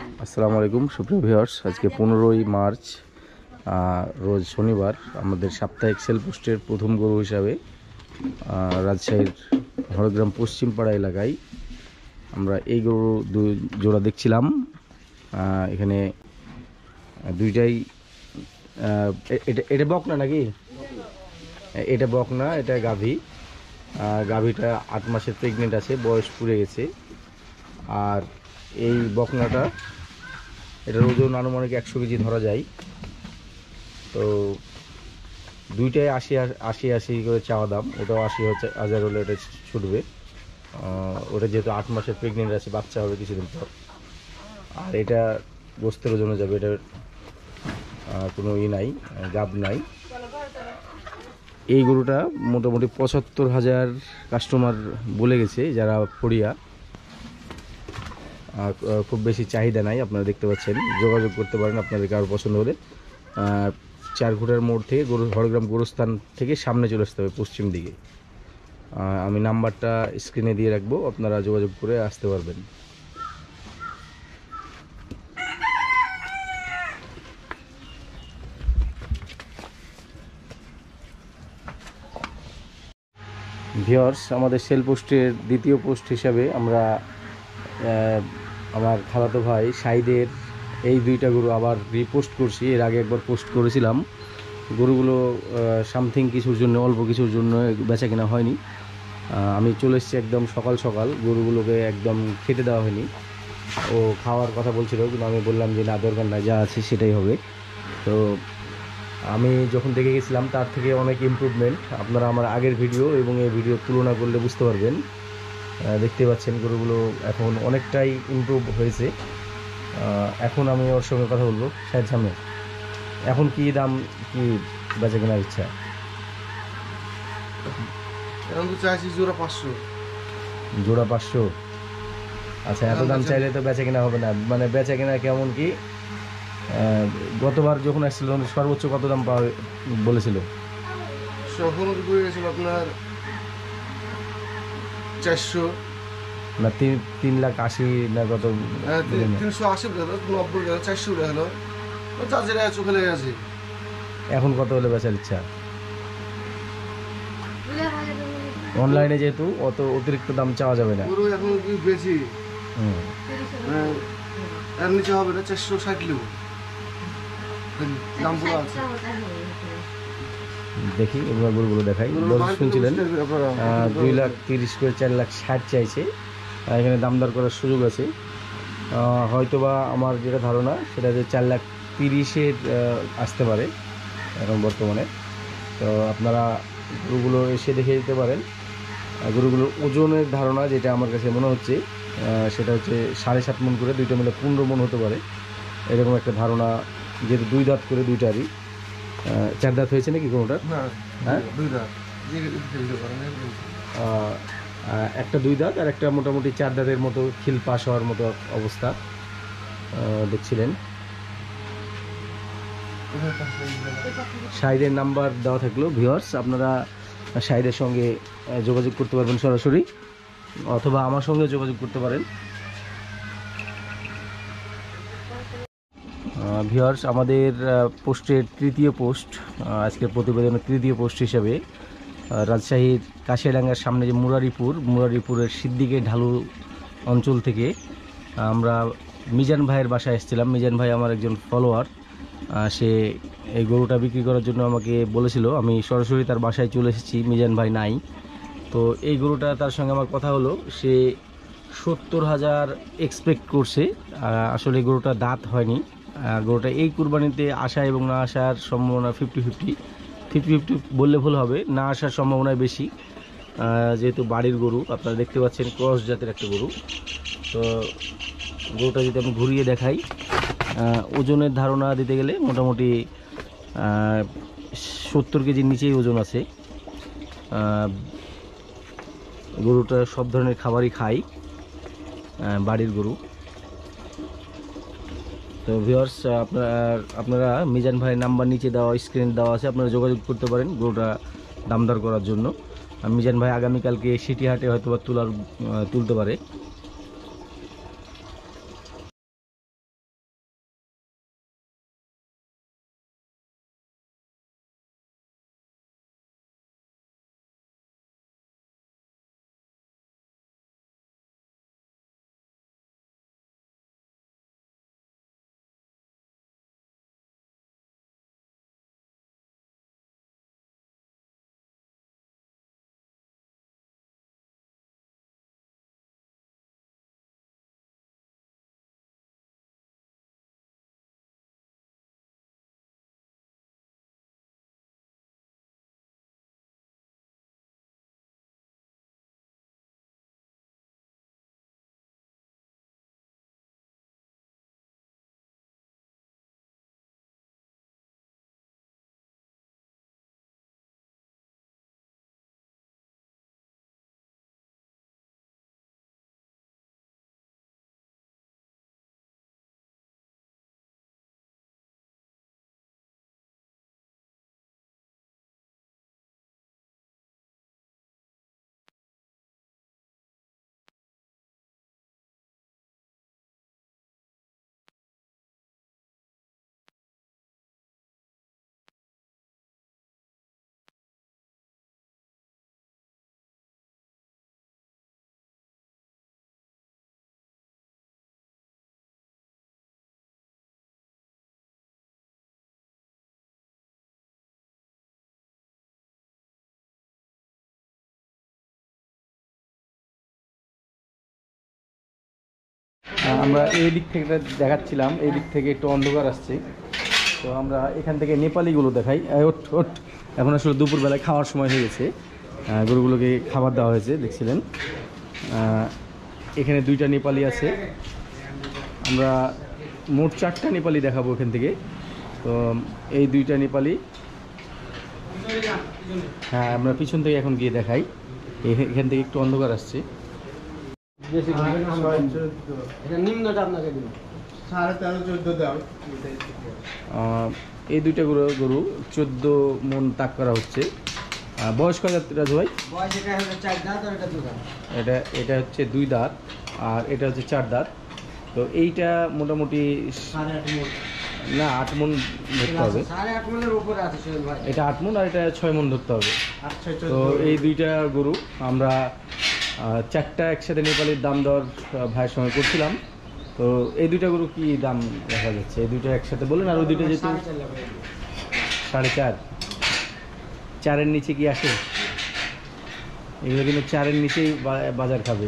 আসসালামু আলাইকুম সুপ্রিয় ভিউয়ার্স, আজকে 15ই মার্চ রোজ শনিবার। আমাদের সাপ্তাহিক সেল পোস্টের প্রথম গরু হিসাবে রাজশাহীর হরগ্রাম পশ্চিমপাড়া এলাকায় আমরা এই গরু জোড়া দেখছিলাম। এখানে দুইটাই এটা বকনা নাকি? এটা বকনা, এটা গাভী। গাভীটা 8 মাসের প্রেগনেন্ট আছে, বয়স পুড়ে গেছে। আর এই বকনাটা, এটার ওজন আনুমানিক 100 কেজি ধরা যায়। তো দুইটাই 80 করে চাওয়া দাম। ওটাও 80,000 হলে এটা ছুটবে। ওটা যেহেতু 8 মাসের প্রেগনেন্ট আছে, বাচ্চা হবে কিছুদিন পর। আর এটা গোস্তের ওজনে যাবে, এটার কোনো নাই, গাব নাই। এই গরুটা মোটামুটি 75,000 কাস্টমার বলে গেছে, যারা পড়িয়া। খুব বেশি চাহিদা নাই, আপনারা দেখতে পাচ্ছেন। যোগাযোগ করতে পারেন আপনাদের কারো পছন্দ হলে। 4 ফুটের মোড় থেকে হরগ্রাম গোরস্থান থেকে সামনে চলে আসতে হবে পশ্চিম দিকে। আমি নাম্বারটা স্ক্রিনে দিয়ে রাখবো, আপনারা যোগাযোগ করে আসতে পারবেন। ভিউয়ার্স, আমাদের সেল পোস্টের দ্বিতীয় পোস্ট হিসাবে আমরা আমার খালাতো ভাই সাইদের এই দুইটা গরু আবার রিপোস্ট করছি। এর আগে একবার পোস্ট করেছিলাম। গরুগুলো সামথিং কিছুর জন্য, অল্প কিছুর জন্য বেচা কেনা হয়নি। আমি চলে এসেছি একদম সকাল সকাল। গরুগুলোকে একদম খেতে দেওয়া হয়নি। ও খাওয়ার কথা বলছিল, কিন্তু আমি বললাম যে না, দরকার নাই, যা আছে সেটাই হবে। তো আমি যখন দেখে গেছিলাম তার থেকে অনেক ইমপ্রুভমেন্ট। আপনারা আমার আগের ভিডিও এবং এই ভিডিও তুলনা করলে বুঝতে পারবেন। দেখতে পাচ্ছেন গরুগুলো এখন অনেকটাই ইমপ্রুভ হয়েছে। এখন আমি ওর সঙ্গে কথা বলবো। সাহেব সামনে, এখন কি দাম, কি বেচা কেনার ইচ্ছা? এখন তো চাইছি জোড়া 500। জোড়া 500? আচ্ছা, এত দাম চাইলে তো বেচা কেনা হবে না। মানে বেচা কেনা কেমন কি? গতবার যখন আসছিল সর্বোচ্চ কত দাম পাওয়া বলেছিল? তখন পড়ে গেছিল আপনার 400 না, 3,80,000 না কত? 380 গেল, 90 গেল, 400 গেল, যার যেটা চোখে লেগে গেছে। এখন কত হলে বেচার ইচ্ছা? অনলাইনে যেহেতু অত অতিরিক্ত দাম চাওয়া যাবে না। পুরো এখন কি বেশি, এর নিচে হবে না। 460 নেব, দাম পুরো আছে। দেখি এবার গরুগুলো দেখাই। শুনছিলেন 2,30,000 করে 4,60,000 চাইছে। এখানে দাম দর করার সুযোগ আছে। হয়তোবা আমার যেটা ধারণা সেটা যে 4,30,000 আসতে পারে এখন বর্তমানে। তো আপনারা গরুগুলো এসে দেখে দিতে পারেন। গরুগুলোর ওজনের ধারণা যেটা আমার কাছে মনে হচ্ছে, সেটা হচ্ছে 7.5 মণ করে, দুইটা মিলে 15 মণ হতে পারে, এরকম একটা ধারণা। যেহেতু 2 দাঁত করে দুইটারই। 4 দাঁত হয়েছে নাকি কোনোটা? হ্যাঁ, 2 দাঁত। একটা 2 দাঁত আর একটা মোটামুটি 4 দাঁতের মতো, খিল পাস হওয়ার মতো অবস্থা দেখছিলেন। শাহিদের নাম্বার দেওয়া থাকলো। ভিউয়ার্স, আপনারা শাহিদের সঙ্গে যোগাযোগ করতে পারবেন সরাসরি, অথবা আমার সঙ্গে যোগাযোগ করতে পারেন। ভিউয়ার্স, আমাদের পোস্টের তৃতীয় পোস্ট, আজকের প্রতিবেদনের তৃতীয় পোস্ট হিসেবে রাজশাহীর কাশিয়াডাঙ্গার সামনে যে মুরারিপুরের সিদ্দিকে ঢালু অঞ্চল থেকে আমরা মিজান ভাইয়ের বাসায় এসেছিলাম। মিজান ভাই আমার একজন ফলোয়ার। সে এই গরুটা বিক্রি করার জন্য আমাকে বলেছিল। আমি সরাসরি তার বাসায় চলে এসেছি, মিজান ভাই নাই। তো এই গরুটা, তার সঙ্গে আমার কথা হলো, সে 70,000 এক্সপেক্ট করছে। আসলে গরুটা দাঁত হয়নি। গরুটা এই কুরবানিতে আসা এবং না আসার সম্ভাবনা 50-50 বললে ভুল হবে, না আসার সম্ভাবনায় বেশি। যেহেতু বাড়ির গরু, আপনারা দেখতে পাচ্ছেন ক্রস জাতের একটা গরু। তো গরুটা যদি আমি ঘুরিয়ে দেখাই, ওজনের ধারণা দিতে গেলে মোটামুটি 70 কেজির নিচেই ওজন আছে। গরুটা সব ধরনের খাবারই খায়, বাড়ির গরু। তো ভিউয়ার্স, আপনারা মিজান ভাইয়ের নাম্বার নিচে দেওয়া, স্ক্রিনে দেওয়া আছে, আপনারা যোগাযোগ করতে পারেন গরুটা দামদার করার জন্য। মিজান ভাই আগামীকালকে সিটিহাটে হয়তো বা তুলতে পারে। আমরা এই দিক থেকে দেখাচ্ছিলাম, এই দিক থেকে একটু অন্ধকার আসছে, তো আমরা এখান থেকে নেপালিগুলো দেখাই। ওঠ ওঠ, এখন আসলে দুপুরবেলায় খাওয়ার সময় হয়ে গেছে, গরুগুলোকে খাবার দেওয়া হয়েছে দেখছিলেন। এখানে 2টা নেপালি আছে, আমরা মোট 4টা নেপালি দেখাবো এখান থেকে। তো এই 2টা নেপালি, হ্যাঁ আমরা পিছন থেকে এখন গিয়ে দেখাই, এখান থেকে একটু অন্ধকার আসছে। এই 2টা গরু 14 মন তাক করা হচ্ছে। বয়স কয় দাঁত রাজু ভাই? এটা হচ্ছে 2 দাঁত আর এটা হচ্ছে 4 দাঁত। তো এইটা মোটামুটি না 8 মন ধরতে হবে, এটা 8 মন আর এটা 6 মন ধরতে হবে। তো এই 2টা গরু আমরা 4টা একসাথে নেপালির দাম দর ভাইয়ের সঙ্গে করছিলাম। তো এই 2টা গরু কি দাম দেখা যাচ্ছে? এই 2টা একসাথে বললেন, আর ওই 2টা যেহেতু 4.5, 4-এর নিচে কি আসে? এগুলো কিন্তু 4-এর নিচেই বাজার খাবে।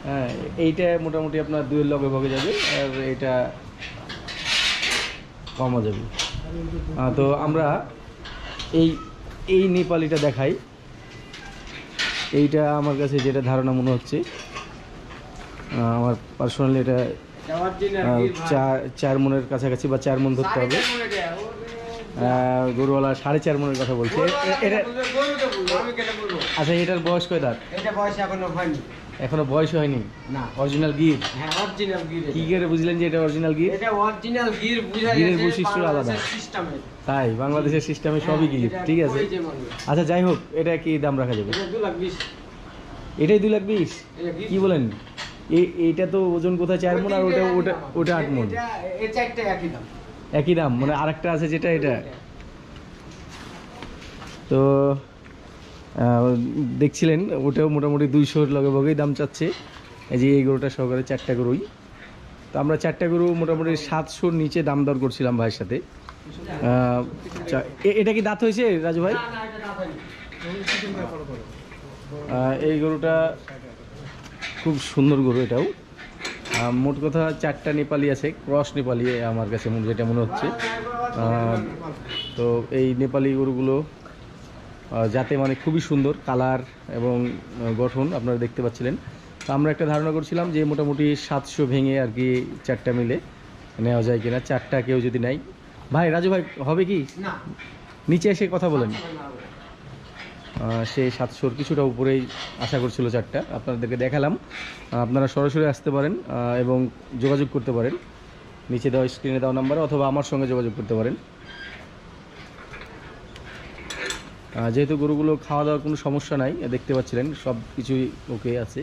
হ্যাঁ, এইটা মোটামুটি আপনার 2-এর লগে ভগে যাবে আর এটা কমা যাবে। তো আমরা এই নেপালিটা দেখাই। এইটা আমার কাছে যেটা ধারণা মনে হচ্ছে, আমার পার্সোনালি এটা 4 মনের কাছাকাছি বা 4 মন ধরতে হবে। গরুওয়ালা 4.5 মনের কথা বলছে। এটা আচ্ছা, এটার বয়স কয় দাঁত? এখনো বয়স হয়নি। না, অরিজিনাল গির। হ্যাঁ অরিজিনাল গির। কি করে বুঝলেন যে এটা অরিজিনাল গির? এটা অরিজিনাল গির বুঝা যায়, গিরের বৈশিষ্ট্য আলাদা। সিস্টেমে তাই বাংলাদেশের সিস্টেমে সবই গির, ঠিক আছে। আচ্ছা যাই হোক, এটা কি দাম রাখা যাবে? এটা 2,20,000। এটাই 2,20,000? কি বলেন? এইটা তো ওজন কোথায় 4 মন আর ওটা 8 মন। এই চারটা একই দাম। একই দাম মানে আরেকটা আছে যেটা এটা। তো দেখছিলেন ওটাও মোটামুটি 200-এর লগে ভগেই দাম চাচ্ছে। এই যে এই গরুটা সহকারে 4টা গরুই। তো আমরা 4টা গরু মোটামুটি 700-র নিচে দাম দর করছিলাম ভাইয়ের সাথে। এটা কি দাঁত হয়েছে রাজু ভাই? এই গরুটা খুব সুন্দর গরু, এটাও। মোট কথা 4টা নেপালি আছে, ক্রস নেপালি আমার কাছে যেটা মনে হচ্ছে। তো এই নেপালি গরুগুলো যাতে মানে খুবই সুন্দর কালার এবং গঠন আপনারা দেখতে পাচ্ছিলেন। তো আমরা একটা ধারণা করছিলাম যে মোটামুটি 700 ভেঙে আর কি 4টা মিলে নেওয়া যায় কিনা। 4টা কেউ যদি নেয়, ভাই রাজু ভাই হবে কি? না, নিচে এসে কথা বলেন। সে 700-র কিছুটা উপরেই আশা করছিল 4টা, আপনাদেরকে দেখালাম। আপনারা সরাসরি আসতে পারেন এবং যোগাযোগ করতে পারেন নিচে দেওয়া স্ক্রিনে দেওয়া নাম্বারে, অথবা আমার সঙ্গে যোগাযোগ করতে পারেন। যেহেতু গরুগুলো খাওয়া দাওয়ার কোনো সমস্যা নাই, দেখতে পাচ্ছিলেন সব কিছুই ওকে আছে।